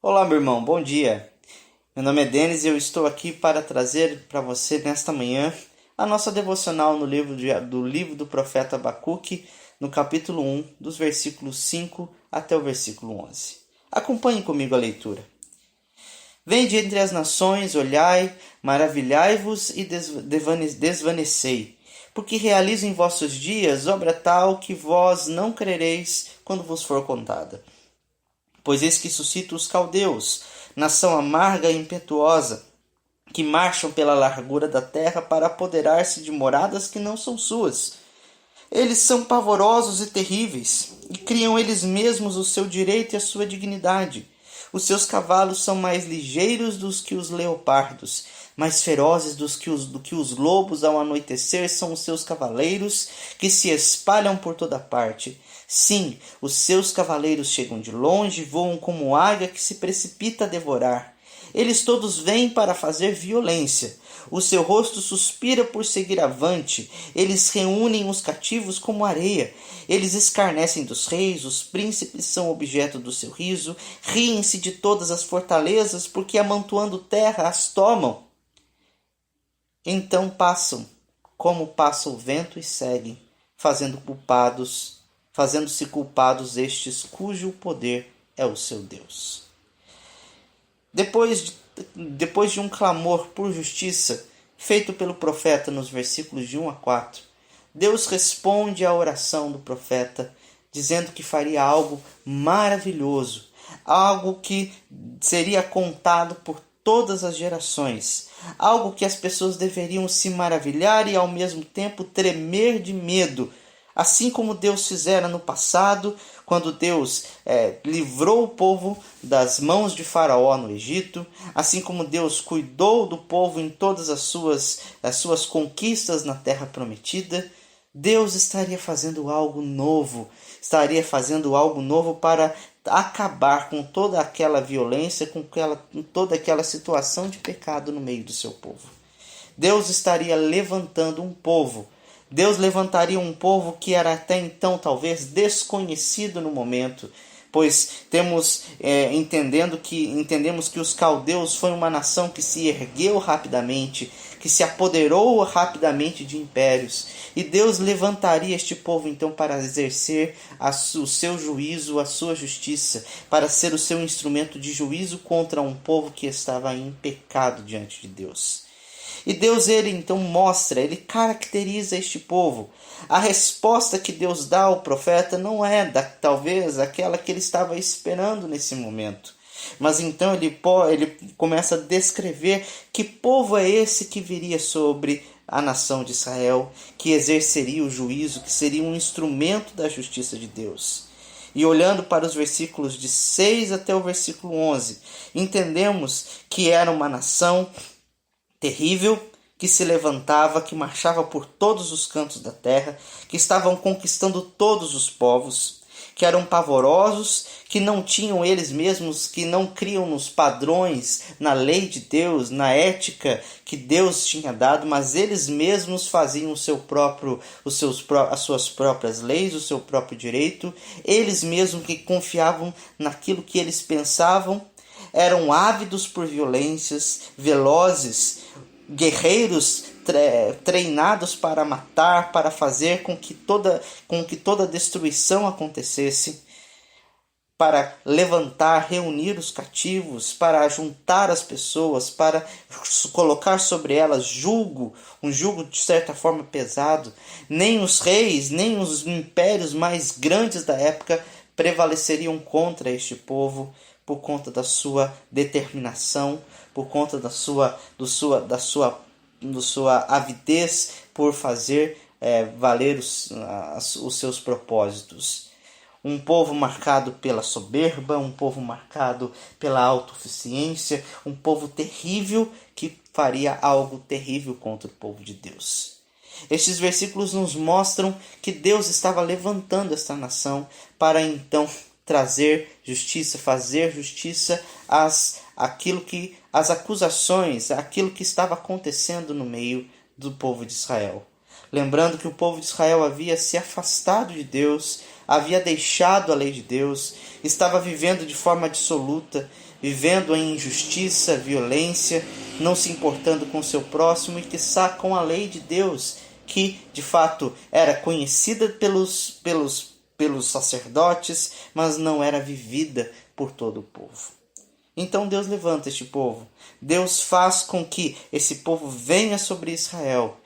Olá, meu irmão, bom dia. Meu nome é Denis e eu estou aqui para trazer para você nesta manhã a nossa devocional no livro do profeta Abacuque, no capítulo 1, dos versículos 5 até o versículo 11. Acompanhe comigo a leitura. Vende entre as nações, olhai, maravilhai-vos e desvanecei, porque realizo em vossos dias obra tal que vós não crereis quando vos for contada. Pois eis que suscito os caldeus, nação amarga e impetuosa, que marcham pela largura da terra para apoderar-se de moradas que não são suas. Eles são pavorosos e terríveis, e criam eles mesmos o seu direito e a sua dignidade. Os seus cavalos são mais ligeiros do que os leopardos, mais ferozes do que os lobos ao anoitecer são os seus cavaleiros, que se espalham por toda parte. Sim, os seus cavaleiros chegam de longe, voam como águia que se precipita a devorar. Eles todos vêm para fazer violência. O seu rosto suspira por seguir avante. Eles reúnem os cativos como areia. Eles escarnecem dos reis, os príncipes são objeto do seu riso. Riem-se de todas as fortalezas, porque amontoando terra as tomam. Então passam, como passa o vento e seguem, fazendo-se culpados estes cujo poder é o seu Deus. Depois de um clamor por justiça feito pelo profeta nos versículos de 1 a 4, Deus responde à oração do profeta, dizendo que faria algo maravilhoso, algo que seria contado por todas as gerações, algo que as pessoas deveriam se maravilhar e ao mesmo tempo tremer de medo, assim como Deus fizera no passado, quando Deus livrou o povo das mãos de Faraó no Egito, assim como Deus cuidou do povo em todas as suas conquistas na Terra Prometida. Deus estaria fazendo algo novo para acabar com toda aquela violência, com toda aquela situação de pecado no meio do seu povo. Deus estaria levantando um povo. Deus levantaria um povo que era até então talvez desconhecido no momento, pois entendemos que os caldeus foi uma nação que se ergueu rapidamente, que se apoderou rapidamente de impérios, e Deus levantaria este povo então para exercer o seu juízo, a sua justiça, para ser o seu instrumento de juízo contra um povo que estava em pecado diante de Deus. E Deus, ele caracteriza este povo. A resposta que Deus dá ao profeta não é talvez aquela que ele estava esperando nesse momento. Mas então ele começa a descrever que povo é esse que viria sobre a nação de Israel, que exerceria o juízo, que seria um instrumento da justiça de Deus. E olhando para os versículos de 6 até o versículo 11, entendemos que era uma nação terrível, que se levantava, que marchava por todos os cantos da terra, que estavam conquistando todos os povos, que eram pavorosos, que não tinham eles mesmos, que não criam nos padrões, na lei de Deus, na ética que Deus tinha dado, mas eles mesmos faziam as suas próprias leis, o seu próprio direito, eles mesmos que confiavam naquilo que eles pensavam, eram ávidos por violências, velozes, guerreiros treinados para matar, para fazer com que toda destruição acontecesse, para levantar, reunir os cativos, para juntar as pessoas, para colocar sobre elas um jugo de certa forma pesado. Nem os reis, nem os impérios mais grandes da época prevaleceriam contra este povo, por conta da sua determinação, por conta da sua avidez por fazer valer os seus propósitos. Um povo marcado pela soberba, um povo marcado pela autossuficiência, um povo terrível que faria algo terrível contra o povo de Deus. Estes versículos nos mostram que Deus estava levantando esta nação para então trazer justiça, fazer justiça às acusações, àquilo que estava acontecendo no meio do povo de Israel. Lembrando que o povo de Israel havia se afastado de Deus, havia deixado a lei de Deus, estava vivendo de forma dissoluta, vivendo em injustiça, violência, não se importando com seu próximo e quiçá com a lei de Deus, que de fato era conhecida pelos sacerdotes, mas não era vivida por todo o povo. Então Deus levanta este povo. Deus faz com que esse povo venha sobre Israel.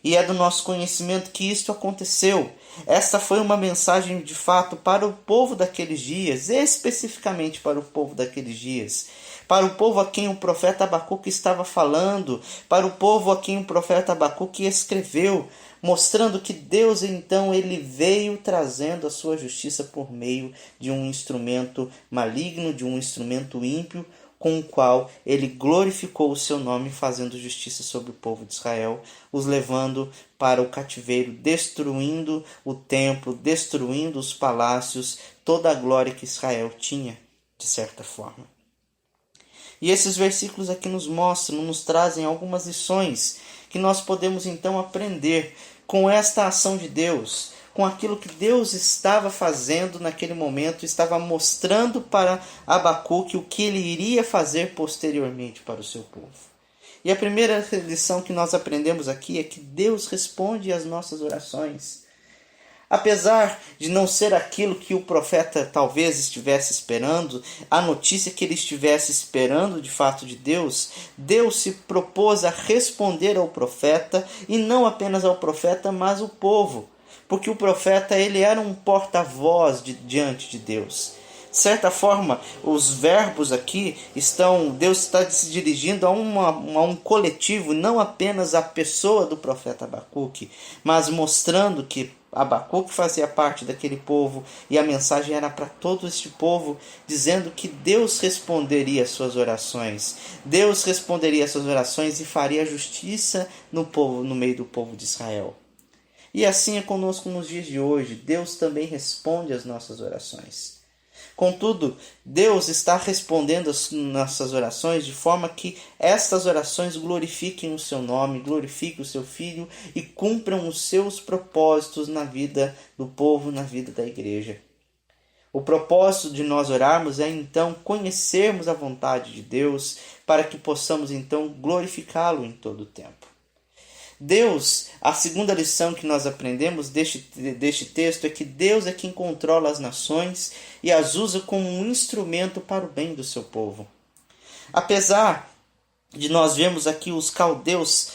E é do nosso conhecimento que isto aconteceu. Esta foi uma mensagem de fato para o povo daqueles dias, especificamente para o povo daqueles dias. Para o povo a quem o profeta Abacuque estava falando, para o povo a quem o profeta Abacuque escreveu, mostrando que Deus então ele veio trazendo a sua justiça por meio de um instrumento maligno, de um instrumento ímpio, com o qual ele glorificou o seu nome, fazendo justiça sobre o povo de Israel, os levando para o cativeiro, destruindo o templo, destruindo os palácios, toda a glória que Israel tinha, de certa forma. E esses versículos aqui nos mostram, nos trazem algumas lições que nós podemos então aprender com esta ação de Deus, com aquilo que Deus estava fazendo naquele momento, estava mostrando para Abacuque o que ele iria fazer posteriormente para o seu povo. E a primeira lição que nós aprendemos aqui é que Deus responde às nossas orações. Apesar de não ser aquilo que o profeta talvez estivesse esperando, a notícia que ele estivesse esperando de fato de Deus, Deus se propôs a responder ao profeta, e não apenas ao profeta, mas ao povo. Porque o profeta ele era um porta-voz diante de Deus. De certa forma, os verbos aqui Deus está se dirigindo a um coletivo, não apenas à pessoa do profeta Abacuque, mas mostrando que Abacuque fazia parte daquele povo e a mensagem era para todo este povo, dizendo que Deus responderia às suas orações. Deus responderia às suas orações e faria justiça no meio do povo de Israel. E assim é conosco nos dias de hoje. Deus também responde às nossas orações. Contudo, Deus está respondendo às nossas orações de forma que estas orações glorifiquem o seu nome, glorifiquem o seu Filho e cumpram os seus propósitos na vida do povo, na vida da igreja. O propósito de nós orarmos é então conhecermos a vontade de Deus para que possamos então glorificá-lo em todo o tempo. Deus, a segunda lição que nós aprendemos deste texto é que Deus é quem controla as nações e as usa como um instrumento para o bem do seu povo. Apesar de nós vermos aqui os caldeus,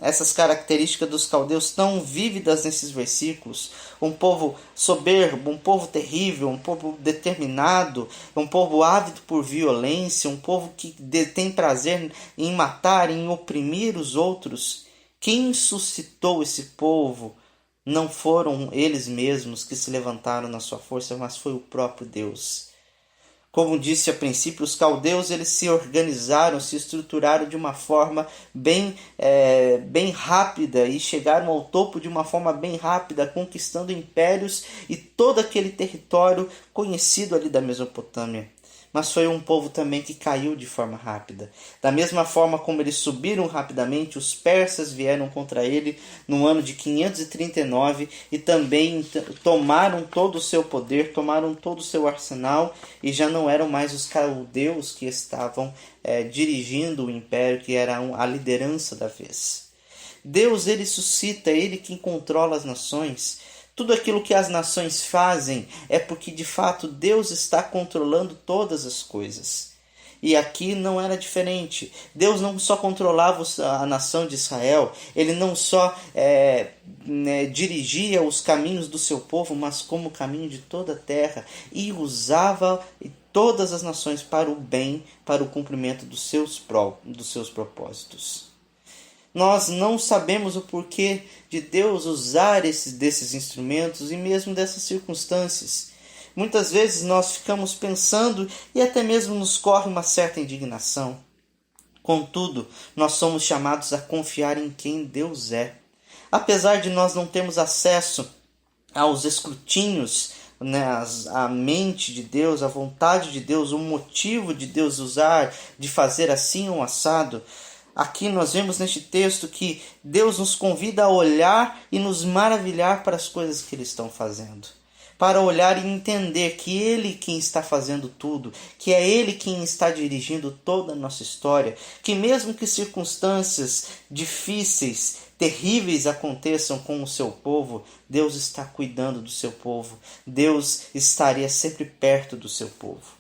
essas características dos caldeus tão vívidas nesses versículos, um povo soberbo, um povo terrível, um povo determinado, um povo ávido por violência, um povo que tem prazer em matar, em oprimir os outros. Quem suscitou esse povo não foram eles mesmos que se levantaram na sua força, mas foi o próprio Deus. Como disse a princípio, os caldeus eles se organizaram, se estruturaram de uma forma bem rápida e chegaram ao topo de uma forma bem rápida, conquistando impérios e todo aquele território conhecido ali da Mesopotâmia. Mas foi um povo também que caiu de forma rápida. Da mesma forma como eles subiram rapidamente, os persas vieram contra ele no ano de 539 e também tomaram todo o seu poder, tomaram todo o seu arsenal e já não eram mais os caldeus que estavam dirigindo o império, que era a liderança da vez. Deus ele suscita, ele quem controla as nações. Tudo aquilo que as nações fazem é porque de fato Deus está controlando todas as coisas. E aqui não era diferente. Deus não só controlava a nação de Israel, ele não só dirigia os caminhos do seu povo, mas como o caminho de toda a terra, e usava todas as nações para o bem, para o cumprimento dos seus propósitos. Nós não sabemos o porquê de Deus usar desses instrumentos e mesmo dessas circunstâncias. Muitas vezes nós ficamos pensando e até mesmo nos corre uma certa indignação. Contudo, nós somos chamados a confiar em quem Deus é. Apesar de nós não termos acesso aos escrutínios, a mente de Deus, a vontade de Deus, o motivo de Deus usar, de fazer assim ou assado, aqui nós vemos neste texto que Deus nos convida a olhar e nos maravilhar para as coisas que Ele está fazendo. para olhar e entender que Ele quem está fazendo tudo, que é Ele quem está dirigindo toda a nossa história, que mesmo que circunstâncias difíceis, terríveis aconteçam com o seu povo, Deus está cuidando do seu povo, Deus estaria sempre perto do seu povo.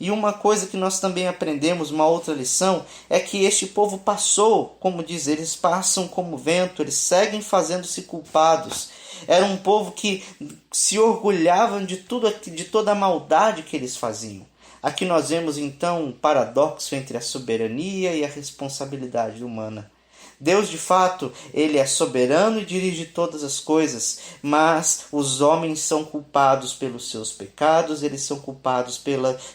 E uma coisa que nós também aprendemos, uma outra lição, é que este povo passou, como diz, eles passam como vento, eles seguem fazendo-se culpados. Era um povo que se orgulhavam de toda a maldade que eles faziam. Aqui nós vemos então um paradoxo entre a soberania e a responsabilidade humana. Deus, de fato, Ele é soberano e dirige todas as coisas, mas os homens são culpados pelos seus pecados, eles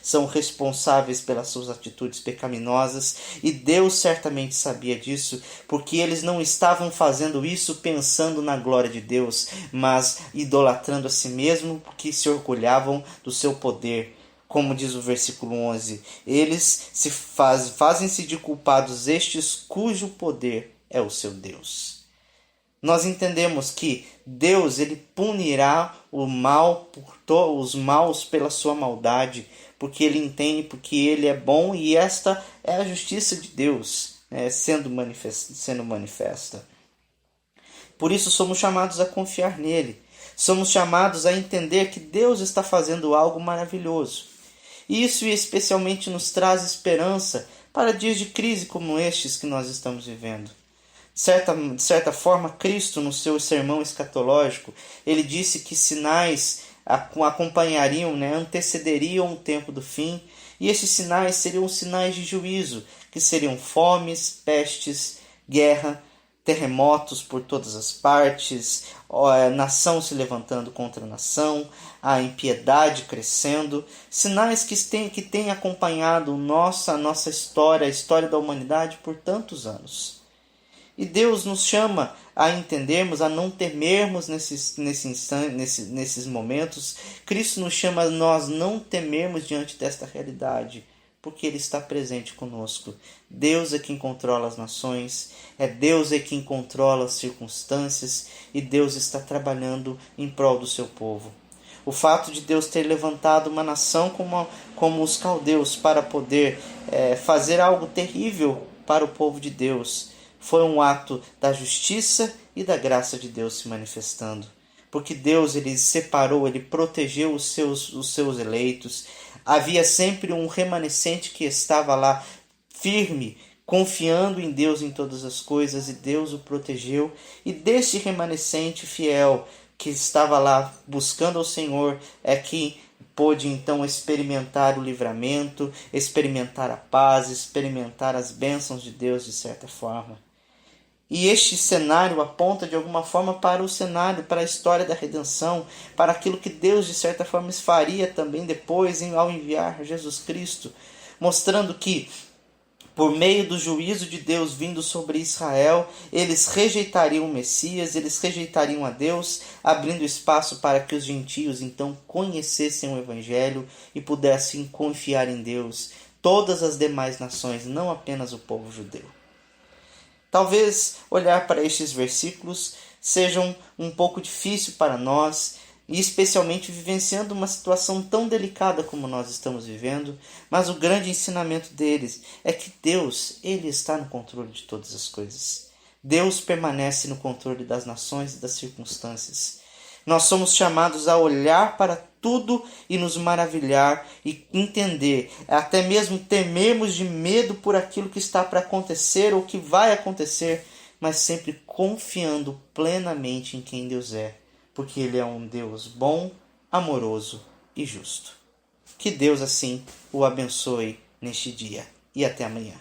são responsáveis pelas suas atitudes pecaminosas, e Deus certamente sabia disso, porque eles não estavam fazendo isso pensando na glória de Deus, mas idolatrando a si mesmo, porque se orgulhavam do seu poder. Como diz o versículo 11, eles fazem-se de culpados estes cujo poder é o seu Deus. Nós entendemos que Deus ele punirá os maus pela sua maldade, porque ele entende, porque ele é bom, e esta é a justiça de Deus sendo manifesta. Por isso somos chamados a confiar nele. Somos chamados a entender que Deus está fazendo algo maravilhoso. Isso especialmente nos traz esperança para dias de crise como estes que nós estamos vivendo. De certa forma, Cristo, no seu sermão escatológico, ele disse que sinais acompanhariam, antecederiam o tempo do fim, e esses sinais seriam sinais de juízo, que seriam fomes, pestes, guerra, terremotos por todas as partes, nação se levantando contra nação, a impiedade crescendo, sinais que têm acompanhado a nossa história, a história da humanidade por tantos anos. E Deus nos chama a entendermos, a não temermos nesses momentos. Cristo nos chama a nós não temermos diante desta realidade, porque Ele está presente conosco. Deus é quem controla as nações, é Deus é quem controla as circunstâncias, e Deus está trabalhando em prol do seu povo. O fato de Deus ter levantado uma nação como os caldeus para poder fazer algo terrível para o povo de Deus foi um ato da justiça e da graça de Deus se manifestando. Porque Deus ele separou, ele protegeu os seus eleitos. Havia sempre um remanescente que estava lá firme, confiando em Deus em todas as coisas, e Deus o protegeu. E deste remanescente fiel que estava lá buscando ao Senhor é que pôde então experimentar o livramento, experimentar a paz, experimentar as bênçãos de Deus de certa forma. E este cenário aponta de alguma forma para o cenário, para a história da redenção, para aquilo que Deus de certa forma faria também depois ao enviar Jesus Cristo, mostrando que por meio do juízo de Deus vindo sobre Israel, eles rejeitariam o Messias, eles rejeitariam a Deus, abrindo espaço para que os gentios então conhecessem o Evangelho e pudessem confiar em Deus, todas as demais nações, não apenas o povo judeu. Talvez olhar para estes versículos seja um pouco difícil para nós, e especialmente vivenciando uma situação tão delicada como nós estamos vivendo, mas o grande ensinamento deles é que Deus, Ele está no controle de todas as coisas. Deus permanece no controle das nações e das circunstâncias. Nós somos chamados a olhar para tudo e nos maravilhar e entender, até mesmo temermos de medo por aquilo que está para acontecer ou que vai acontecer, mas sempre confiando plenamente em quem Deus é, porque Ele é um Deus bom, amoroso e justo. Que Deus assim o abençoe neste dia e até amanhã.